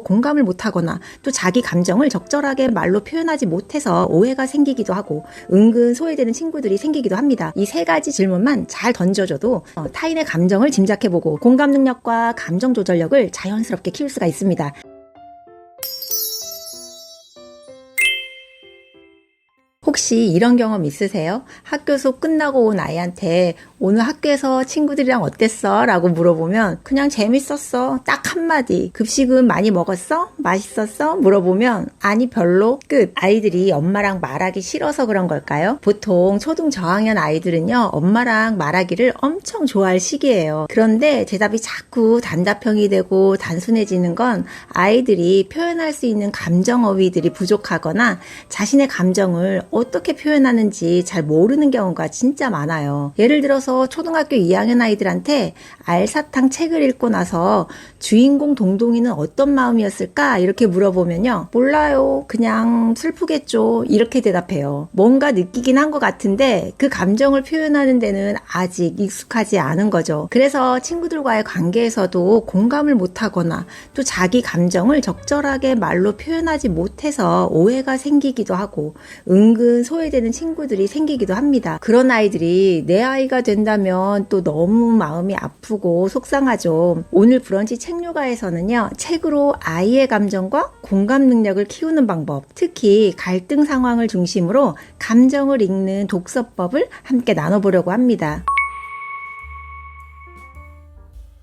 공감을 못하거나 또 자기 감정을 적절하게 말로 표현하지 못해서 오해가 생기기도 하고 은근 소외되는 친구들이 생기기도 합니다. 이 세 가지 질문만 잘 던져줘도 타인의 감정을 짐작해보고 공감 능력과 감정 조절력을 자연스럽게 키울 수가 있습니다. 혹시 이런 경험 있으세요? 학교 수업 끝나고 온 아이한테 오늘 학교에서 친구들이랑 어땠어? 라고 물어보면 그냥 재밌었어. 딱 한마디. 급식은 많이 먹었어? 맛있었어? 물어보면 아니 별로. 끝. 아이들이 엄마랑 말하기 싫어서 그런 걸까요? 보통 초등 저학년 아이들은요, 엄마랑 말하기를 엄청 좋아할 시기예요. 그런데 대답이 자꾸 단답형이 되고 단순해지는 건 아이들이 표현할 수 있는 감정 어휘들이 부족하거나 자신의 감정을 어떻게 표현하는지 잘 모르는 경우가 진짜 많아요. 예를 들어서 초등학교 2학년 아이들한테 알사탕 책을 읽고 나서 주인공 동동이는 어떤 마음이었을까? 이렇게 물어보면요. 몰라요. 그냥 슬프겠죠. 이렇게 대답해요. 뭔가 느끼긴 한 것 같은데 그 감정을 표현하는 데는 아직 익숙하지 않은 거죠. 그래서 친구들과의 관계에서도 공감을 못하거나 또 자기 감정을 적절하게 말로 표현하지 못해서 오해가 생기기도 하고 은근 소외되는 친구들이 생기기도 합니다. 그런 아이들이 내 아이가 된다면 또 너무 마음이 아프고 속상하죠. 오늘 브런치 책요가에서는요, 책으로 아이의 감정과 공감 능력을 키우는 방법, 특히 갈등 상황을 중심으로 감정을 읽는 독서법을 함께 나눠보려고 합니다.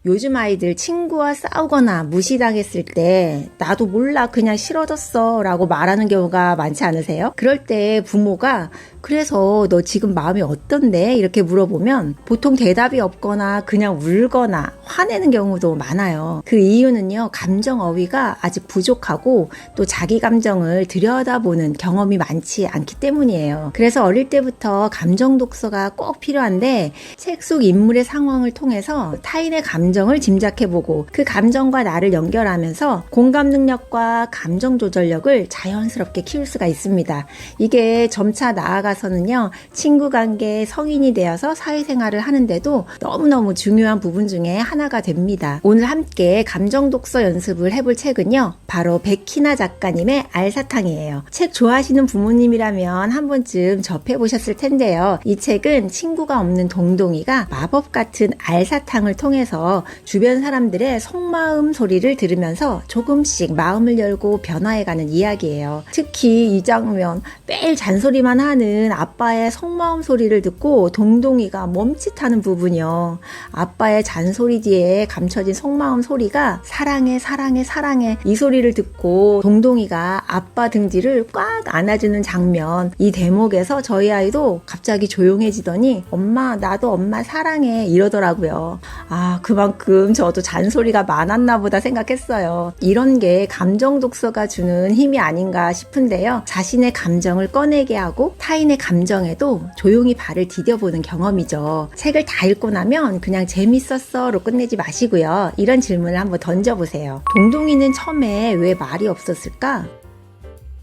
요즘 아이들 친구와 싸우거나 무시당했을 때 나도 몰라 그냥 싫어졌어 라고 말하는 경우가 많지 않으세요? 그럴 때 부모가 그래서 너 지금 마음이 어떤데? 이렇게 물어보면 보통 대답이 없거나 그냥 울거나 화내는 경우도 많아요. 그 이유는요, 감정 어휘가 아직 부족하고 또 자기 감정을 들여다보는 경험이 많지 않기 때문이에요. 그래서 어릴 때부터 감정 독서가 꼭 필요한데 책 속 인물의 상황을 통해서 타인의 감정을 짐작해보고 그 감정과 나를 연결하면서 공감 능력과 감정 조절력을 자연스럽게 키울 수가 있습니다. 이게 점차 나아가서는요, 친구 관계, 성인이 되어서 사회생활을 하는데도 너무너무 중요한 부분 중에 하나가 됩니다. 오늘 함께 감정 독서 연습을 해볼 책은요, 바로 백희나 작가님의 알사탕이에요. 책 좋아하시는 부모님이라면 한 번쯤 접해보셨을 텐데요. 이 책은 친구가 없는 동동이가 마법 같은 알사탕을 통해서 주변 사람들의 속마음 소리를 들으면서 조금씩 마음을 열고 변화해가는 이야기예요. 특히 이 장면, 매일 잔소리만 하는 아빠의 속마음 소리를 듣고 동동이가 멈칫하는 부분이요. 아빠의 잔소리 뒤에 감춰진 속마음 소리가 사랑해 사랑해 사랑해, 이 소리를 듣고 동동이가 아빠 등 뒤를 꽉 안아주는 장면, 이 대목에서 저희 아이도 갑자기 조용해지더니 엄마 나도 엄마 사랑해 이러더라고요. 아, 그만큼 저도 잔소리가 많았나 보다 생각했어요. 이런 게 감정 독서가 주는 힘이 아닌가 싶은데요. 자신의 감정을 꺼내게 하고 타인의 감정에도 조용히 발을 디뎌보는 경험이죠. 책을 다 읽고 나면 그냥 재밌었어로 끝내지 마시고요. 이런 질문을 한번 던져보세요. 동동이는 처음에 왜 말이 없었을까?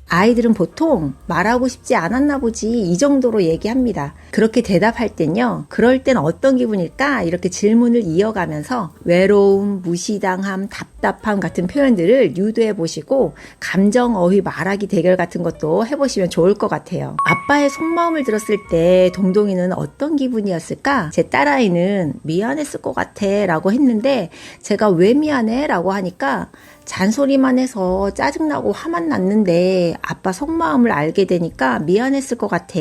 아이들은 보통 말하고 싶지 않았나 보지 이 정도로 얘기합니다. 그렇게 대답할 땐요, 그럴 땐 어떤 기분일까? 이렇게 질문을 이어가면서 외로움, 무시당함, 답답함 같은 표현들을 유도해 보시고 감정 어휘 말하기 대결 같은 것도 해보시면 좋을 것 같아요. 아빠의 속마음을 들었을 때 동동이는 어떤 기분이었을까? 제 딸아이는 미안했을 것 같아 라고 했는데 제가 왜 미안해? 라고 하니까 잔소리만 해서 짜증나고 화만 났는데 아빠 속마음을 알게 되니까 미안했을 것 같아.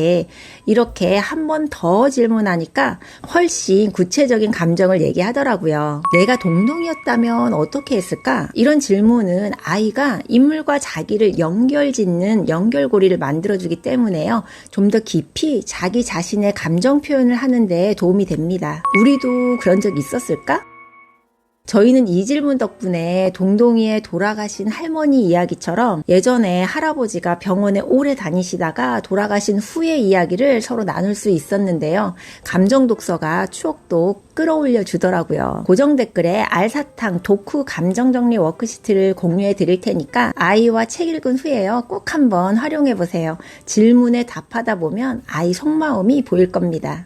이렇게 한 번 더 질문하니까 훨씬 구체적인 감정을 얘기하더라고요. 내가 동동이었다면 어떻게 했을까? 이런 질문은 아이가 인물과 자기를 연결짓는 연결고리를 만들어주기 때문에요. 좀 더 깊이 자기 자신의 감정 표현을 하는 데 도움이 됩니다. 우리도 그런 적 있었을까? 저희는 이 질문 덕분에 동동이의 돌아가신 할머니 이야기처럼 예전에 할아버지가 병원에 오래 다니시다가 돌아가신 후의 이야기를 서로 나눌 수 있었는데요. 감정 독서가 추억도 끌어올려 주더라고요. 고정 댓글에 알사탕 독후 감정정리 워크시트를 공유해 드릴 테니까 아이와 책 읽은 후에요, 꼭 한번 활용해 보세요. 질문에 답하다 보면 아이 속마음이 보일 겁니다.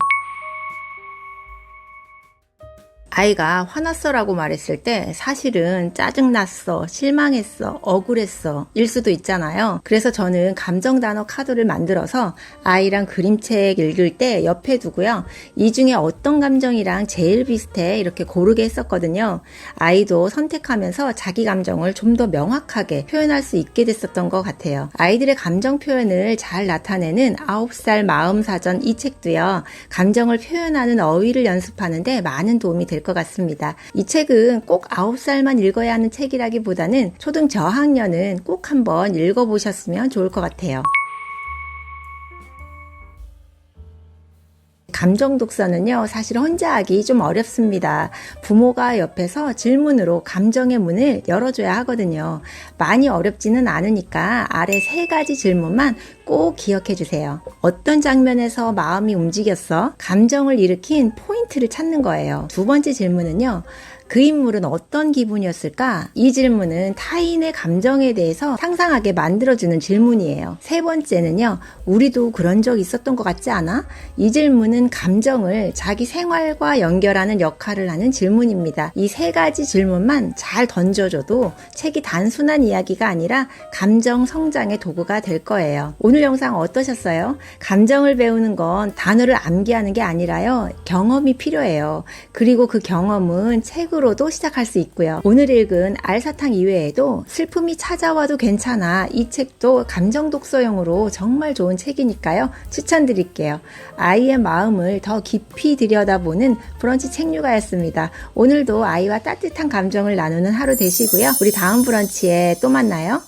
아이가 화났어라고 말했을 때 사실은 짜증났어, 실망했어, 억울했어 일 수도 있잖아요. 그래서 저는 감정 단어 카드를 만들어서 아이랑 그림책 읽을 때 옆에 두고요. 이 중에 어떤 감정이랑 제일 비슷해 이렇게 고르게 했었거든요. 아이도 선택하면서 자기 감정을 좀 더 명확하게 표현할 수 있게 됐었던 것 같아요. 아이들의 감정 표현을 잘 나타내는 9살 마음사전 이 책도요. 감정을 표현하는 어휘를 연습하는데 많은 도움이 될 것 같습니다. 이 책은 꼭 9살만 읽어야 하는 책이라기보다는 초등 저학년은 꼭 한번 읽어보셨으면 좋을 것 같아요. 감정 독서는요, 사실 혼자 하기 좀 어렵습니다. 부모가 옆에서 질문으로 감정의 문을 열어줘야 하거든요. 많이 어렵지는 않으니까 아래 3가지 질문만 꼭 기억해 주세요. 어떤 장면에서 마음이 움직였어? 감정을 일으킨 포인트를 찾는 거예요. 2번째 질문은요, 그 인물은 어떤 기분이었을까? 이 질문은 타인의 감정에 대해서 상상하게 만들어주는 질문이에요. 3번째는요, 우리도 그런 적 있었던 것 같지 않아? 이 질문은 감정을 자기 생활과 연결하는 역할을 하는 질문입니다. 이 3가지 질문만 잘 던져줘도 책이 단순한 이야기가 아니라 감정 성장의 도구가 될 거예요. 오늘 영상 어떠셨어요? 감정을 배우는 건 단어를 암기하는 게 아니라요, 경험이 필요해요. 그리고 그 경험은 책으로도 시작할 수 있고요. 오늘 읽은 알사탕 이외에도 슬픔이 찾아와도 괜찮아, 이 책도 감정 독서용으로 정말 좋은 책이니까요. 추천드릴게요. 아이의 마음을 더 깊이 들여다보는 브런치 책류가였습니다. 오늘도 아이와 따뜻한 감정을 나누는 하루 되시고요. 우리 다음 브런치에 또 만나요.